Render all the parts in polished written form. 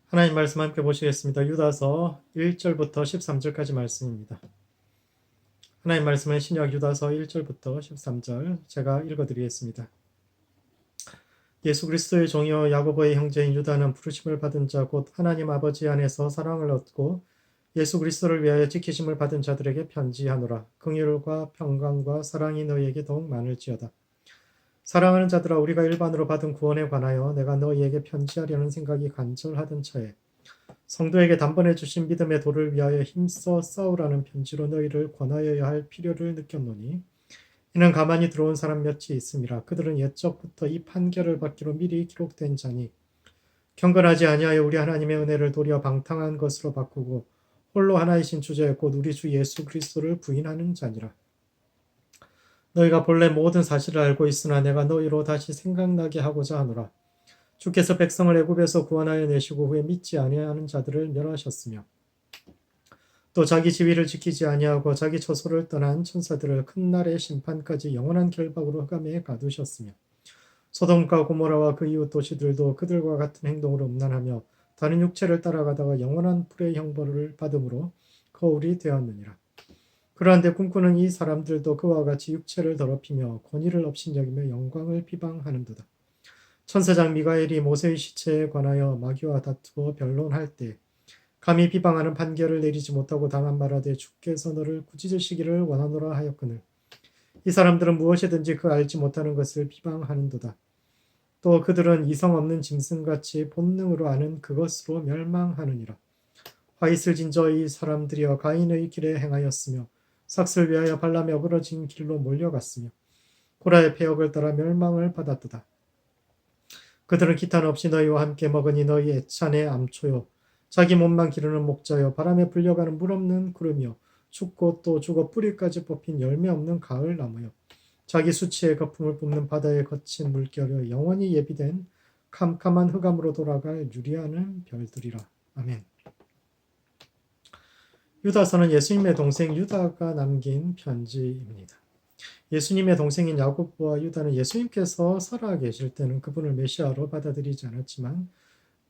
하나님 말씀 함께 보시겠습니다. 유다서 1절부터 13절까지 말씀입니다. 하나님 말씀은 신약 유다서 1절부터 13절 제가 읽어드리겠습니다. 예수 그리스도의 종이요 야고보의 형제인 유다는 부르심을 받은 자 곧 하나님 아버지 안에서 사랑을 얻고 예수 그리스도를 위하여 지키심을 받은 자들에게 편지하노라. 긍휼과 평강과 사랑이 너희에게 더욱 많을지어다. 사랑하는 자들아, 우리가 일반으로 받은 구원에 관하여 내가 너희에게 편지하려는 생각이 간절하던 차에 성도에게 단번에 주신 믿음의 도를 위하여 힘써 싸우라는 편지로 너희를 권하여야 할 필요를 느꼈노니, 이는 가만히 들어온 사람 몇이 있음이라. 그들은 옛적부터 이 판결을 받기로 미리 기록된 자니 경건하지 아니하여 우리 하나님의 은혜를 도리어 방탕한 것으로 바꾸고 홀로 하나이신 주제 곧 우리 주 예수 그리스도를 부인하는 자니라. 너희가 본래 모든 사실을 알고 있으나 내가 너희로 다시 생각나게 하고자 하노라. 주께서 백성을 애굽에서 구원하여 내시고 후에 믿지 아니하는 자들을 멸하셨으며 또 자기 지위를 지키지 아니하고 자기 처소를 떠난 천사들을 큰 날의 심판까지 영원한 결박으로 흑암에 가두셨으며 소돔과 고모라와 그 이웃 도시들도 그들과 같은 행동으로 음란하며 다른 육체를 따라가다가 영원한 불의 형벌을 받음으로 거울이 되었느니라. 그러한데 꿈꾸는 이 사람들도 그와 같이 육체를 더럽히며 권위를 업신여기며 영광을 비방하는도다. 천사장 미가엘이 모세의 시체에 관하여 마귀와 다투어 변론할 때 감히 비방하는 판결을 내리지 못하고 다만 말하되 주께서 너를 꾸짖으시기를 원하노라 하였거늘 이 사람들은 무엇이든지 그 알지 못하는 것을 비방하는도다. 또 그들은 이성 없는 짐승같이 본능으로 아는 그것으로 멸망하느니라. 화 있을 진저 이 사람들이여 가인의 길에 행하였으며 삭슬 위하여 발람에 어그러진 길로 몰려갔으며 고라의 폐역을 따라 멸망을 받았도다. 그들은 기탄 없이 너희와 함께 먹으니 너희 애찬의 암초요 자기 몸만 기르는 목자요 바람에 불려가는 물 없는 구름이요 죽고 또 죽어 뿌리까지 뽑힌 열매 없는 가을 나무요 자기 수치의 거품을 뿜는 바다의 거친 물결요 영원히 예비된 캄캄한 흑암으로 돌아갈 유리하는 별들이라. 아멘. 유다서는 예수님의 동생 유다가 남긴 편지입니다. 예수님의 동생인 야고보와 유다는 예수님께서 살아계실 때는 그분을 메시아로 받아들이지 않았지만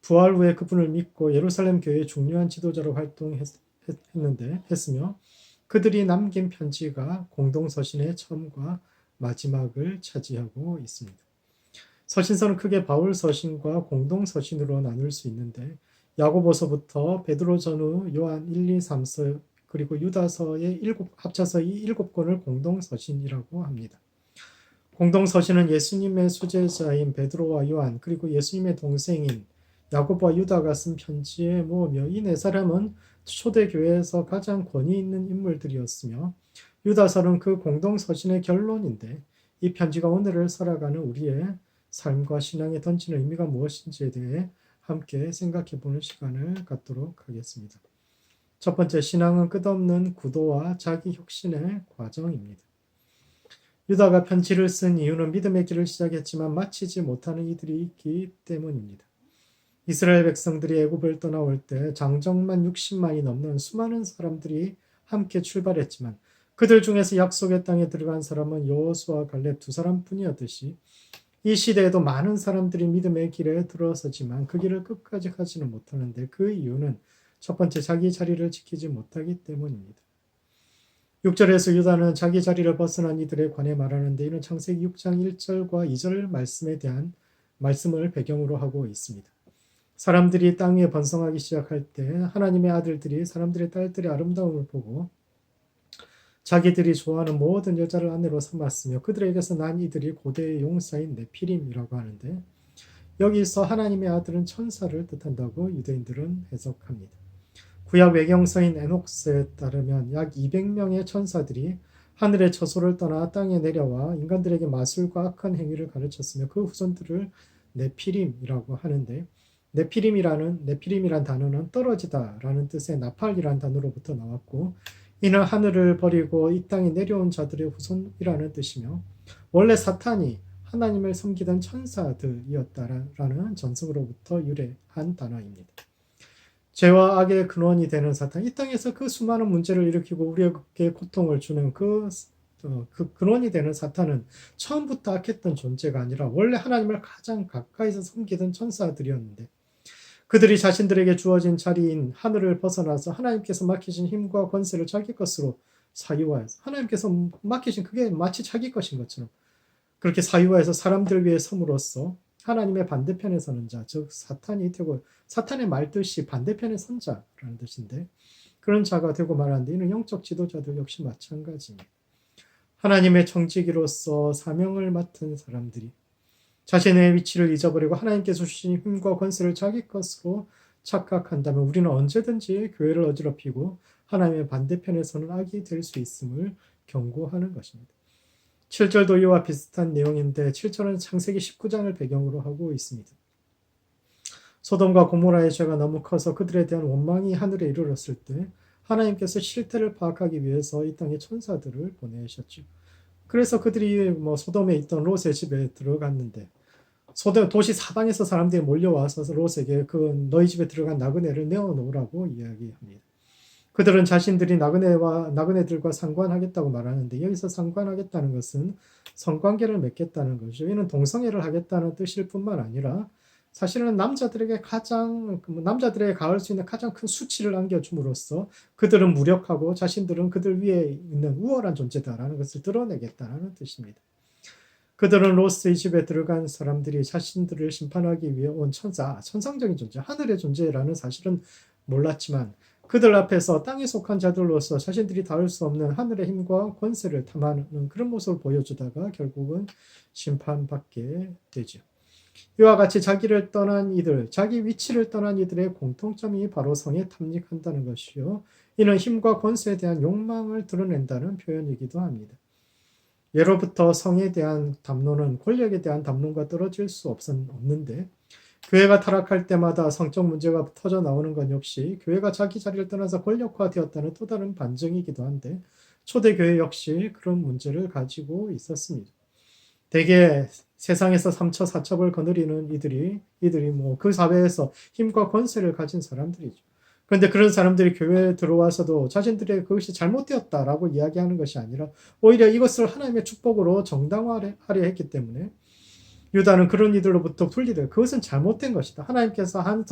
부활 후에 그분을 믿고 예루살렘 교회의 중요한 지도자로 활동했으며 그들이 남긴 편지가 공동서신의 처음과 마지막을 차지하고 있습니다. 서신서는 크게 바울 서신과 공동서신으로 나눌 수 있는데 야고보서부터 베드로 전후 요한 1, 2, 3서 그리고 유다서의 합쳐서 이 7권을 공동서신이라고 합니다. 공동서신은 예수님의 수제자인 베드로와 요한 그리고 예수님의 동생인 야고보와 유다가 쓴 편지에 모으며 이 네 사람은 초대교회에서 가장 권위 있는 인물들이었으며 유다서는 그 공동서신의 결론인데 이 편지가 오늘을 살아가는 우리의 삶과 신앙에 던지는 의미가 무엇인지에 대해 함께 생각해 보는 시간을 갖도록 하겠습니다. 첫 번째, 신앙은 끝없는 구도와 자기 혁신의 과정입니다. 유다가 편지를 쓴 이유는 믿음의 길을 시작했지만 마치지 못하는 이들이 있기 때문입니다. 이스라엘 백성들이 애굽을 떠나올 때 장정만 60만이 넘는 수많은 사람들이 함께 출발했지만 그들 중에서 약속의 땅에 들어간 사람은 여호수아와 갈렙 두 사람뿐이었듯이 이 시대에도 많은 사람들이 믿음의 길에 들어서지만 그 길을 끝까지 가지는 못하는데 그 이유는 첫 번째, 자기 자리를 지키지 못하기 때문입니다. 6절에서 유다는 자기 자리를 벗어난 이들에 관해 말하는데 이는 창세기 6장 1절과 2절 말씀에 대한 말씀을 배경으로 하고 있습니다. 사람들이 땅 위에 번성하기 시작할 때 하나님의 아들들이 사람들의 딸들의 아름다움을 보고 자기들이 좋아하는 모든 여자를 아내로 삼았으며 그들에게서 난 이들이 고대의 용사인 네피림이라고 하는데 여기서 하나님의 아들은 천사를 뜻한다고 유대인들은 해석합니다. 구약 외경서인 에녹스에 따르면 약 200명의 천사들이 하늘의 처소를 떠나 땅에 내려와 인간들에게 마술과 악한 행위를 가르쳤으며 그 후손들을 네피림이라고 하는데 네피림이란 단어는 떨어지다라는 뜻의 나팔이란 단어로부터 나왔고 이는 하늘을 버리고 이 땅에 내려온 자들의 후손이라는 뜻이며 원래 사탄이 하나님을 섬기던 천사들이었다라는 전승으로부터 유래한 단어입니다. 죄와 악의 근원이 되는 사탄, 이 땅에서 그 수많은 문제를 일으키고 우리에게 고통을 주는 그 근원이 되는 사탄은 처음부터 악했던 존재가 아니라 원래 하나님을 가장 가까이서 섬기던 천사들이었는데 그들이 자신들에게 주어진 자리인 하늘을 벗어나서 하나님께서 맡기신 힘과 권세를 자기 것으로 사유화해서 하나님께서 맡기신 그게 마치 자기 것인 것처럼 그렇게 사유화해서 사람들 위해 섬으로써 하나님의 반대편에 서는 자, 즉 사탄이 되고 사탄의 말 뜻이 반대편에 선 자라는 뜻인데 그런 자가 되고 말하는데 이는 영적 지도자들 역시 마찬가지입니다. 하나님의 청지기로서 사명을 맡은 사람들이 자신의 위치를 잊어버리고 하나님께서 주신 힘과 권세를 자기 것으로 착각한다면 우리는 언제든지 교회를 어지럽히고 하나님의 반대편에서는 악이 될 수 있음을 경고하는 것입니다. 7절도 이와 비슷한 내용인데 7절은 창세기 19장을 배경으로 하고 있습니다. 소돔과 고모라의 죄가 너무 커서 그들에 대한 원망이 하늘에 이르렀을 때 하나님께서 실태를 파악하기 위해서 이 땅에 천사들을 보내셨죠. 그래서 그들이 소돔에 있던 롯의 집에 들어갔는데 소돔 도시 사방에서 사람들이 몰려와서 롯에게 그 너희 집에 들어간 나그네를 내어놓으라고 이야기합니다. 그들은 자신들이 나그네들과 상관하겠다고 말하는데 여기서 상관하겠다는 것은 성관계를 맺겠다는 것이죠. 이는 동성애를 하겠다는 뜻일 뿐만 아니라 사실은 남자들에게 가할 수 있는 가장 큰 수치를 안겨줌으로써 그들은 무력하고 자신들은 그들 위에 있는 우월한 존재다라는 것을 드러내겠다는 뜻입니다. 그들은 롯의 집에 들어간 사람들이 자신들을 심판하기 위해 온 천상적인 존재, 하늘의 존재라는 사실은 몰랐지만 그들 앞에서 땅에 속한 자들로서 자신들이 닿을 수 없는 하늘의 힘과 권세를 탐하는 그런 모습을 보여주다가 결국은 심판받게 되죠. 이와 같이 자기를 떠난 이들, 자기 위치를 떠난 이들의 공통점이 바로 성에 탐닉한다는 것이요. 이는 힘과 권세에 대한 욕망을 드러낸다는 표현이기도 합니다. 예로부터 성에 대한 담론은 권력에 대한 담론과 떨어질 수 없는데 교회가 타락할 때마다 성적 문제가 터져 나오는 건 역시 교회가 자기 자리를 떠나서 권력화되었다는 또 다른 반증이기도 한데 초대교회 역시 그런 문제를 가지고 있었습니다. 대개 세상에서 삼처 사첩을 거느리는 이들이 그 사회에서 힘과 권세를 가진 사람들이죠. 그런데 그런 사람들이 교회에 들어와서도 자신들의 그것이 잘못되었다라고 이야기하는 것이 아니라 오히려 이것을 하나님의 축복으로 정당화하려 했기 때문에 유다는 그런 이들로부터 분리돼 그것은 잘못된 것이다. 하나님께서 한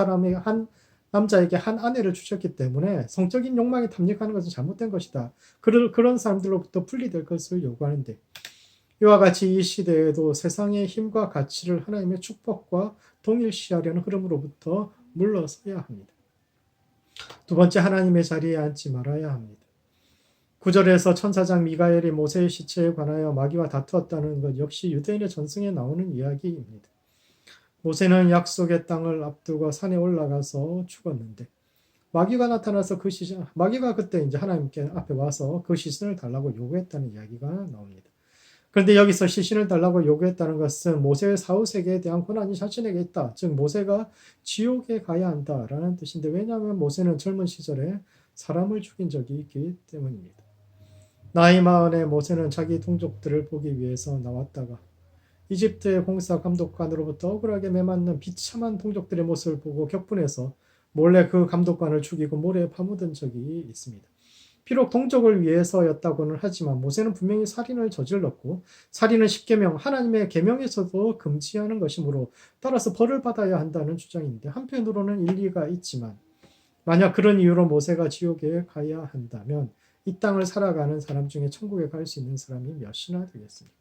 남자에게 한 아내를 주셨기 때문에 성적인 욕망에 탐닉하는 것은 잘못된 것이다. 그런 사람들로부터 분리될 것을 요구하는데 이와 같이 이 시대에도 세상의 힘과 가치를 하나님의 축복과 동일시하려는 흐름으로부터 물러서야 합니다. 두 번째, 하나님의 자리에 앉지 말아야 합니다. 9절에서 천사장 미가엘이 모세의 시체에 관하여 마귀와 다투었다는 것 역시 유대인의 전승에 나오는 이야기입니다. 모세는 약속의 땅을 앞두고 산에 올라가서 죽었는데 마귀가 나타나서 마귀가 그때 이제 하나님께 앞에 와서 그 시신을 달라고 요구했다는 이야기가 나옵니다. 그런데 여기서 시신을 달라고 요구했다는 것은 모세의 사후세계에 대한 권한이 자신에게 있다. 즉 모세가 지옥에 가야 한다라는 뜻인데 왜냐하면 모세는 젊은 시절에 사람을 죽인 적이 있기 때문입니다. 나이 마흔에 모세는 자기 동족들을 보기 위해서 나왔다가 이집트의 공사 감독관으로부터 억울하게 매맞는 비참한 동족들의 모습을 보고 격분해서 몰래 그 감독관을 죽이고 모래에 파묻은 적이 있습니다. 비록 동족을 위해서였다고는 하지만 모세는 분명히 살인을 저질렀고 살인은 십계명 하나님의 계명에서도 금지하는 것이므로 따라서 벌을 받아야 한다는 주장인데 한편으로는 일리가 있지만 만약 그런 이유로 모세가 지옥에 가야 한다면 이 땅을 살아가는 사람 중에 천국에 갈 수 있는 사람이 몇이나 되겠습니까?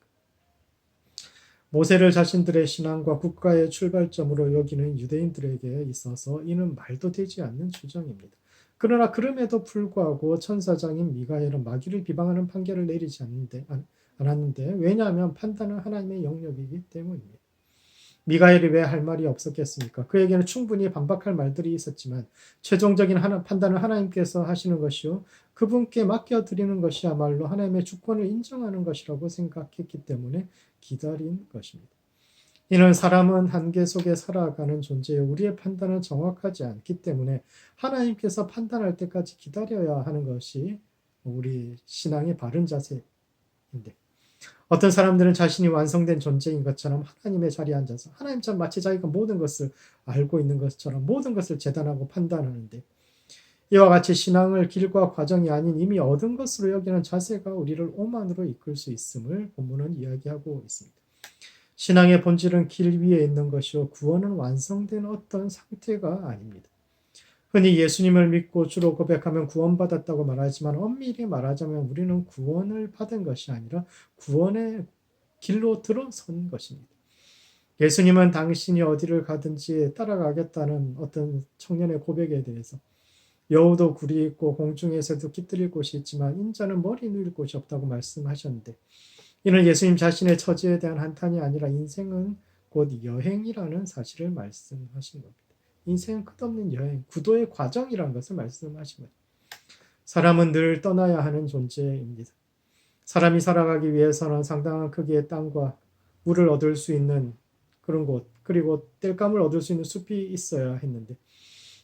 모세를 자신들의 신앙과 국가의 출발점으로 여기는 유대인들에게 있어서 이는 말도 되지 않는 주장입니다. 그러나 그럼에도 불구하고 천사장인 미가엘은 마귀를 비방하는 판결을 내리지 않았는데 왜냐하면 판단은 하나님의 영역이기 때문입니다. 미가엘이 왜 할 말이 없었겠습니까? 그에게는 충분히 반박할 말들이 있었지만 최종적인 판단을 하나님께서 하시는 것이요 그분께 맡겨드리는 것이야말로 하나님의 주권을 인정하는 것이라고 생각했기 때문에 기다린 것입니다. 이는 사람은 한계 속에 살아가는 존재에 우리의 판단은 정확하지 않기 때문에 하나님께서 판단할 때까지 기다려야 하는 것이 우리 신앙의 바른 자세인데 어떤 사람들은 자신이 완성된 존재인 것처럼 하나님의 자리에 앉아서 하나님처럼 마치 자기가 모든 것을 알고 있는 것처럼 모든 것을 재단하고 판단하는데 이와 같이 신앙을 길과 과정이 아닌 이미 얻은 것으로 여기는 자세가 우리를 오만으로 이끌 수 있음을 본문은 이야기하고 있습니다. 신앙의 본질은 길 위에 있는 것이요 구원은 완성된 어떤 상태가 아닙니다. 흔히 예수님을 믿고 주로 고백하면 구원받았다고 말하지만 엄밀히 말하자면 우리는 구원을 받은 것이 아니라 구원의 길로 들어선 것입니다. 예수님은 당신이 어디를 가든지 따라가겠다는 어떤 청년의 고백에 대해서 여우도 굴이 있고 공중에서도 깃들일 곳이 있지만 인자는 머리 누일 곳이 없다고 말씀하셨는데 이는 예수님 자신의 처지에 대한 한탄이 아니라 인생은 곧 여행이라는 사실을 말씀하신 겁니다. 인생은 끝없는 여행, 구도의 과정이라는 것을 말씀하신 거죠. 사람은 늘 떠나야 하는 존재입니다. 사람이 살아가기 위해서는 상당한 크기의 땅과 물을 얻을 수 있는 그런 곳, 그리고 땔감을 얻을 수 있는 숲이 있어야 했는데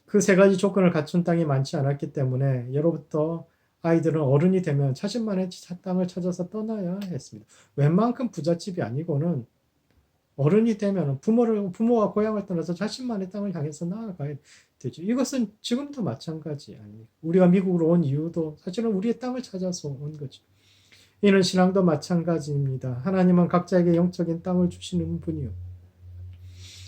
그 세 가지 조건을 갖춘 땅이 많지 않았기 때문에 예로부터 아이들은 어른이 되면 자신만의 땅을 찾아서 떠나야 했습니다. 웬만큼 부잣집이 아니고는 어른이 되면 부모와 고향을 떠나서 자신만의 땅을 향해서 나아가야 되죠. 이것은 지금도 마찬가지 아니에요. 우리가 미국으로 온 이유도 사실은 우리의 땅을 찾아서 온 거죠. 이는 신앙도 마찬가지입니다. 하나님은 각자에게 영적인 땅을 주시는 분이요.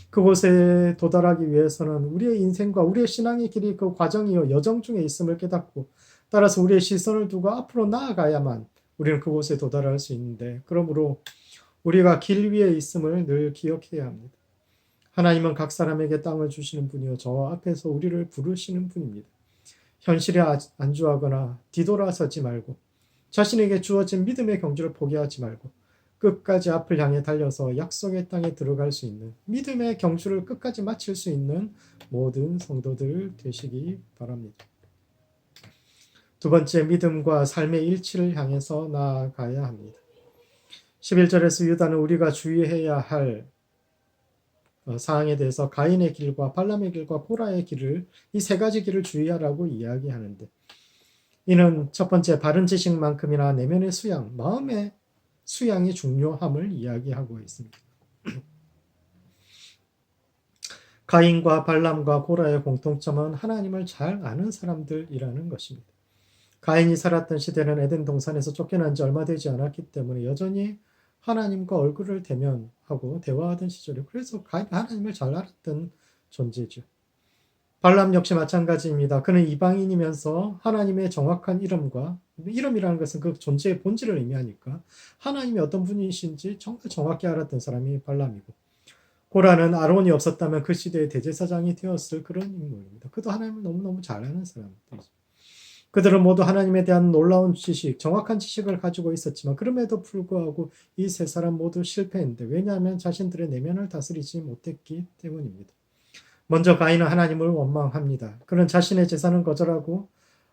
그곳에 도달하기 위해서는 우리의 인생과 우리의 신앙의 길이 그 과정이요 여정 중에 있음을 깨닫고 따라서 우리의 시선을 두고 앞으로 나아가야만 우리는 그곳에 도달할 수 있는데 그러므로 우리가 길 위에 있음을 늘 기억해야 합니다. 하나님은 각 사람에게 땅을 주시는 분이요 저 앞에서 우리를 부르시는 분입니다. 현실에 안주하거나 뒤돌아서지 말고 자신에게 주어진 믿음의 경주를 포기하지 말고 끝까지 앞을 향해 달려서 약속의 땅에 들어갈 수 있는 믿음의 경주를 끝까지 마칠 수 있는 모든 성도들 되시기 바랍니다. 두 번째, 믿음과 삶의 일치를 향해서 나아가야 합니다. 11절에서 유다는 우리가 주의해야 할 사항에 대해서 가인의 길과 발람의 길과 코라의 길을 이 세 가지 길을 주의하라고 이야기하는데 이는 첫 번째 바른 지식만큼이나 내면의 수양, 마음의 수양이 중요함을 이야기하고 있습니다. 가인과 발람과 고라의 공통점은 하나님을 잘 아는 사람들이라는 것입니다. 가인이 살았던 시대는 에덴 동산에서 쫓겨난 지 얼마 되지 않았기 때문에 여전히 하나님과 얼굴을 대면하고 대화하던 시절이에요. 그래서 하나님을 잘 알았던 존재죠. 발람 역시 마찬가지입니다. 그는 이방인이면서 하나님의 정확한 이름이라는 것은 그 존재의 본질을 의미하니까 하나님이 어떤 분이신지 정말 정확히 알았던 사람이 발람이고 고라는 아론이 없었다면 그 시대의 대제사장이 되었을 그런 인물입니다. 그도 하나님을 너무너무 잘 아는 사람들이죠. 그들은 모두 하나님에 대한 놀라운 지식, 정확한 지식을 가지고 있었지만 그럼에도 불구하고 이 세 사람 모두 실패했는데 왜냐하면 자신들의 내면을 다스리지 못했기 때문입니다. 먼저 가인은 하나님을 원망합니다. 그는 자신의 제사는 거절하고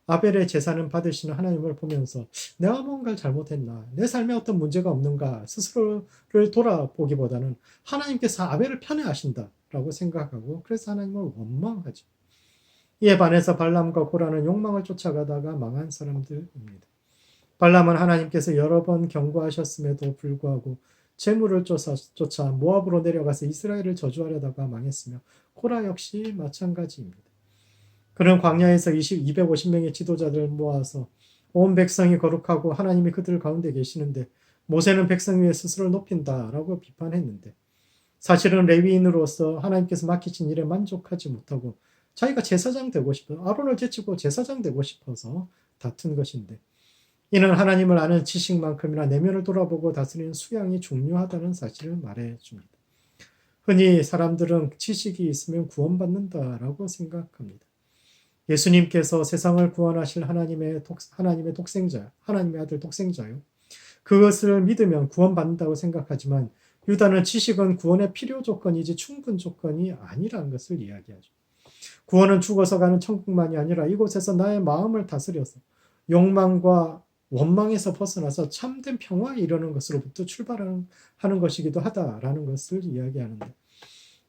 아벨의 제사는 받으시는 하나님을 보면서 내가 뭔가를 잘못했나? 내 삶에 어떤 문제가 없는가? 스스로를 돌아보기보다는 하나님께서 아벨을 편애하신다라고 생각하고 그래서 하나님을 원망하죠. 이에 반해서 발람과 고라는 욕망을 쫓아가다가 망한 사람들입니다. 발람은 하나님께서 여러 번 경고하셨음에도 불구하고 재물을 쫓아 모압으로 내려가서 이스라엘을 저주하려다가 망했으며 코라 역시 마찬가지입니다. 그는 광야에서 250명의 지도자들을 모아서 온 백성이 거룩하고 하나님이 그들 가운데 계시는데 모세는 백성 위에 스스로를 높인다라고 비판했는데 사실은 레위인으로서 하나님께서 맡기신 일에 만족하지 못하고 자기가 제사장 되고 싶어 아론을 제치고 제사장 되고 싶어서 다툰 것인데 이는 하나님을 아는 지식만큼이나 내면을 돌아보고 다스리는 수양이 중요하다는 사실을 말해줍니다. 흔히 사람들은 지식이 있으면 구원받는다라고 생각합니다. 예수님께서 세상을 구원하실 하나님의 독생자, 하나님의 아들 독생자요. 그것을 믿으면 구원받는다고 생각하지만 유다는 지식은 구원의 필요 조건이지 충분 조건이 아니라는 것을 이야기하죠. 구원은 죽어서 가는 천국만이 아니라 이곳에서 나의 마음을 다스려서 욕망과 원망에서 벗어나서 참된 평화에 이르는 것으로부터 출발하는 것이기도 하다라는 것을 이야기하는데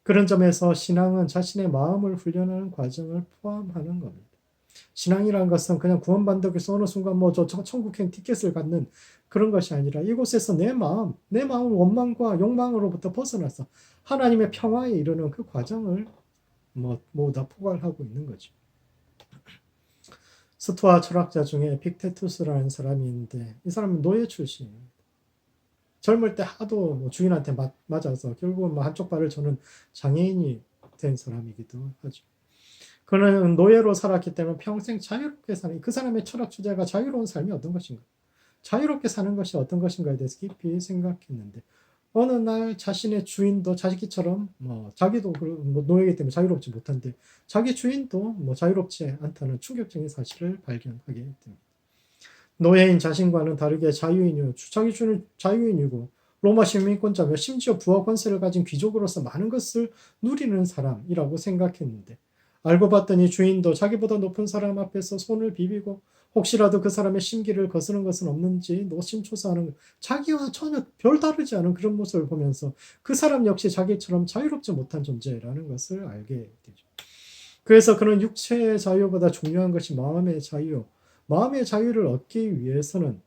그런 점에서 신앙은 자신의 마음을 훈련하는 과정을 포함하는 겁니다. 신앙이라는 것은 그냥 구원받는다고 해서 어느 순간 저 천국행 티켓을 갖는 그런 것이 아니라 이곳에서 내 마음 원망과 욕망으로부터 벗어나서 하나님의 평화에 이르는 그 과정을 모두 다 포괄하고 있는 거죠. 스토아 철학자 중에 픽테투스라는 사람이 있는데 이 사람은 노예 출신입니다. 젊을 때 하도 뭐 주인한테 맞아서 결국은 뭐 한쪽 발을 저는 장애인이 된 사람이기도 하죠. 그는 노예로 살았기 때문에 평생 자유롭게 사는 그 사람의 철학 주제가 자유로운 삶이 어떤 것인가? 자유롭게 사는 것이 어떤 것인가에 대해서 깊이 생각했는데 어느 날 자신의 주인도 자기처럼 뭐 자기도 뭐 노예이기 때문에 자유롭지 못한데 자기 주인도 뭐 자유롭지 않다는 충격적인 사실을 발견하게 됩니다. 노예인 자신과는 다르게 자유인이요. 자기 주인은 자유인이고 로마 시민권자며 심지어 부와 권세를 가진 귀족으로서 많은 것을 누리는 사람이라고 생각했는데 알고 봤더니 주인도 자기보다 높은 사람 앞에서 손을 비비고 혹시라도 그 사람의 심기를 거스른 것은 없는지 노심초사하는 자기와 전혀 별다르지 않은 그런 모습을 보면서 그 사람 역시 자기처럼 자유롭지 못한 존재라는 것을 알게 되죠. 그래서 그는 육체의 자유보다 중요한 것이 마음의 자유, 마음의 자유를 얻기 위해서는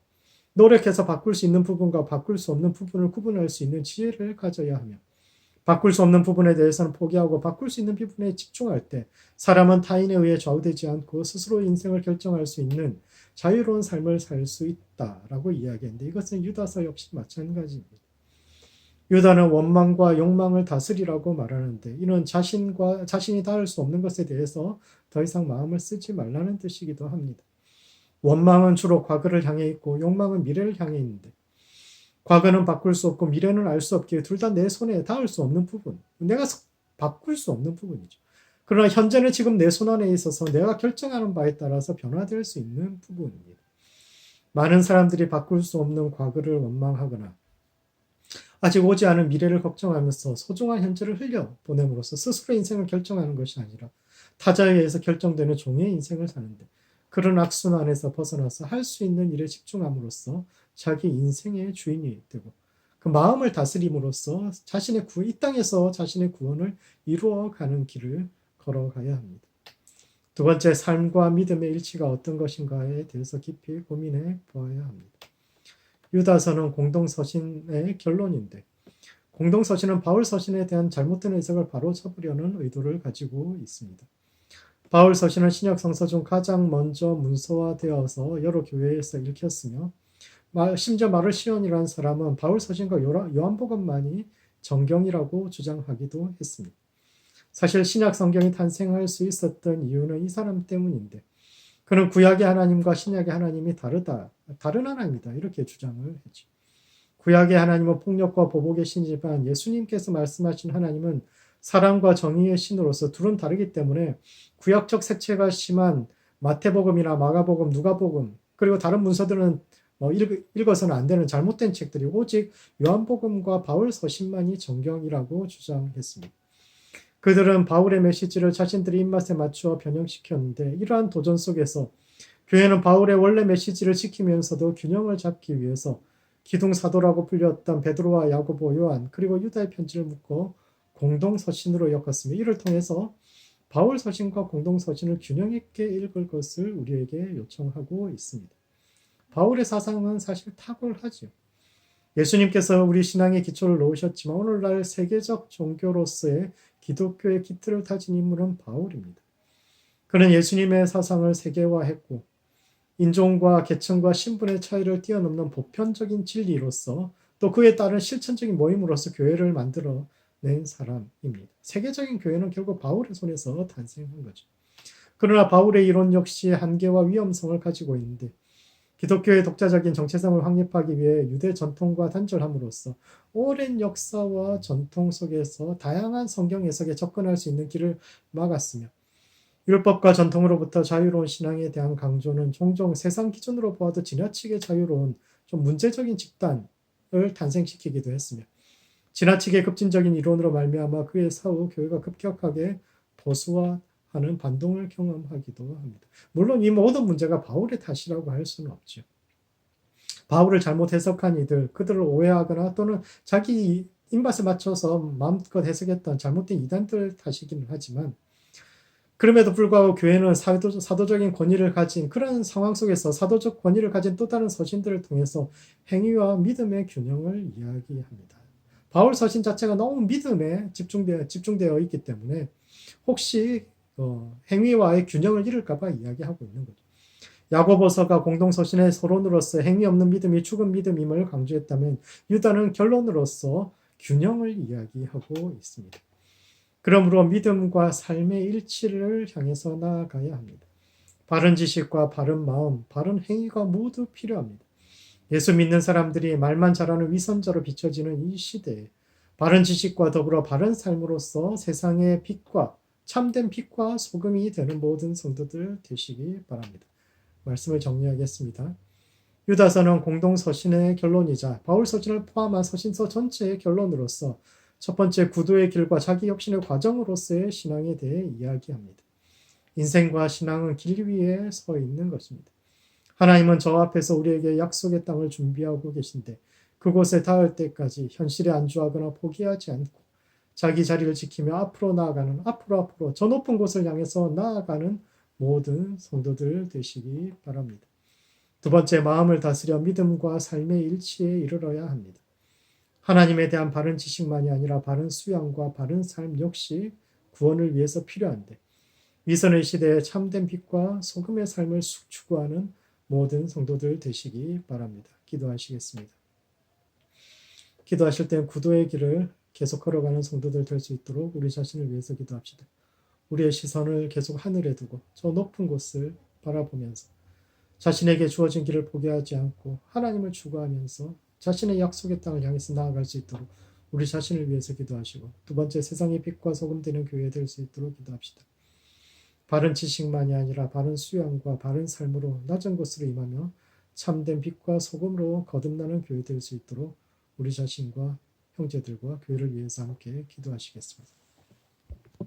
노력해서 바꿀 수 있는 부분과 바꿀 수 없는 부분을 구분할 수 있는 지혜를 가져야 하며 바꿀 수 없는 부분에 대해서는 포기하고 바꿀 수 있는 부분에 집중할 때 사람은 타인에 의해 좌우되지 않고 스스로 인생을 결정할 수 있는 자유로운 삶을 살 수 있다라고 이야기했는데 이것은 유다서 역시 마찬가지입니다. 유다는 원망과 욕망을 다스리라고 말하는데 이는 자신이 닿을 수 없는 것에 대해서 더 이상 마음을 쓰지 말라는 뜻이기도 합니다. 원망은 주로 과거를 향해 있고 욕망은 미래를 향해 있는데 과거는 바꿀 수 없고 미래는 알 수 없기에 둘 다 내 손에 닿을 수 없는 부분, 내가 바꿀 수 없는 부분이죠. 그러나 현재는 지금 내 손 안에 있어서 내가 결정하는 바에 따라서 변화될 수 있는 부분입니다. 많은 사람들이 바꿀 수 없는 과거를 원망하거나 아직 오지 않은 미래를 걱정하면서 소중한 현재를 흘려보냄으로써 스스로 인생을 결정하는 것이 아니라 타자에 의해서 결정되는 종의 인생을 사는데 그런 악순환에서 벗어나서 할 수 있는 일에 집중함으로써 자기 인생의 주인이 되고 그 마음을 다스림으로써 이 땅에서 자신의 구원을 이루어가는 길을 걸어가야 합니다. 두 번째, 삶과 믿음의 일치가 어떤 것인가에 대해서 깊이 고민해 보아야 합니다. 유다서는 공동서신의 결론인데 공동서신은 바울 서신에 대한 잘못된 해석을 바로 잡으려는 의도를 가지고 있습니다. 바울 서신은 신약 성서 중 가장 먼저 문서화되어서 여러 교회에서 읽혔으며 심지어 마르시온이라는 사람은 바울 서신과 요한복음만이 정경이라고 주장하기도 했습니다. 사실 신약 성경이 탄생할 수 있었던 이유는 이 사람 때문인데 그는 구약의 하나님과 신약의 하나님이 다른 하나님이다 이렇게 주장을 했죠. 구약의 하나님은 폭력과 보복의 신이지만 예수님께서 말씀하신 하나님은 사랑과 정의의 신으로서 둘은 다르기 때문에 구약적 색채가 심한 마태복음이나 마가복음, 누가복음 그리고 다른 문서들은 읽어서는 안 되는 잘못된 책들이 오직 요한복음과 바울 서신만이 정경이라고 주장했습니다. 그들은 바울의 메시지를 자신들의 입맛에 맞추어 변형시켰는데 이러한 도전 속에서 교회는 바울의 원래 메시지를 지키면서도 균형을 잡기 위해서 기둥사도라고 불렸던 베드로와 야고보, 요한 그리고 유다의 편지를 묶어 공동서신으로 엮었으며 이를 통해서 바울 서신과 공동서신을 균형 있게 읽을 것을 우리에게 요청하고 있습니다. 바울의 사상은 사실 탁월하지요. 예수님께서 우리 신앙의 기초를 놓으셨지만 오늘날 세계적 종교로서의 기독교의 기틀을 다진 인물은 바울입니다. 그는 예수님의 사상을 세계화했고 인종과 계층과 신분의 차이를 뛰어넘는 보편적인 진리로서 또 그에 따른 실천적인 모임으로서 교회를 만들어낸 사람입니다. 세계적인 교회는 결국 바울의 손에서 탄생한 거죠. 그러나 바울의 이론 역시 한계와 위험성을 가지고 있는데 기독교의 독자적인 정체성을 확립하기 위해 유대 전통과 단절함으로써 오랜 역사와 전통 속에서 다양한 성경 해석에 접근할 수 있는 길을 막았으며 율법과 전통으로부터 자유로운 신앙에 대한 강조는 종종 세상 기준으로 보아도 지나치게 자유로운 좀 문제적인 집단을 탄생시키기도 했으며 지나치게 급진적인 이론으로 말미암아 그의 사후 교회가 급격하게 보수화하는 반동을 경험하기도 합니다. 물론 이 모든 문제가 바울의 탓이라고 할 수는 없죠. 바울을 잘못 해석한 이들, 그들을 오해하거나 또는 자기 입맛에 맞춰서 마음껏 해석했던 잘못된 이단들 탓이기는 하지만 그럼에도 불구하고 교회는 사도적인 권위를 가진 그런 상황 속에서 사도적 권위를 가진 또 다른 서신들을 통해서 행위와 믿음의 균형을 이야기합니다. 바울 서신 자체가 너무 믿음에 집중되어 있기 때문에 혹시 행위와의 균형을 잃을까 봐 이야기하고 있는 거죠. 야고보서가 공동서신의 서론으로서 행위 없는 믿음이 죽은 믿음임을 강조했다면 유다는 결론으로서 균형을 이야기하고 있습니다. 그러므로 믿음과 삶의 일치를 향해서 나아가야 합니다. 바른 지식과 바른 마음, 바른 행위가 모두 필요합니다. 예수 믿는 사람들이 말만 잘하는 위선자로 비춰지는 이 시대에 바른 지식과 더불어 바른 삶으로서 세상의 빛과 참된 빛과 소금이 되는 모든 성도들 되시기 바랍니다. 말씀을 정리하겠습니다. 유다서는 공동서신의 결론이자 바울서신을 포함한 서신서 전체의 결론으로서 첫 번째 구도의 길과 자기 혁신의 과정으로서의 신앙에 대해 이야기합니다. 인생과 신앙은 길 위에 서 있는 것입니다. 하나님은 저 앞에서 우리에게 약속의 땅을 준비하고 계신데 그곳에 닿을 때까지 현실에 안주하거나 포기하지 않고 자기 자리를 지키며 앞으로 나아가는 앞으로 저 높은 곳을 향해서 나아가는 모든 성도들 되시기 바랍니다. 두 번째, 마음을 다스려 믿음과 삶의 일치에 이르러야 합니다. 하나님에 대한 바른 지식만이 아니라 바른 수양과 바른 삶 역시 구원을 위해서 필요한데 위선의 시대에 참된 빛과 소금의 삶을 추구하는 모든 성도들 되시기 바랍니다. 기도하시겠습니다. 기도하실 땐 구도의 길을 계속 걸어가는 성도들 될 수 있도록 우리 자신을 위해서 기도합시다. 우리의 시선을 계속 하늘에 두고 저 높은 곳을 바라보면서 자신에게 주어진 길을 포기하지 않고 하나님을 추구하면서 자신의 약속의 땅을 향해서 나아갈 수 있도록 우리 자신을 위해서 기도하시고 두 번째, 세상의 빛과 소금 되는 교회 될 수 있도록 기도합시다. 바른 지식만이 아니라 바른 수양과 바른 삶으로 낮은 곳으로 임하며 참된 빛과 소금으로 거듭나는 교회 될 수 있도록 우리 자신과 형제들과 교회를 위해서 함께 기도하시겠습니다.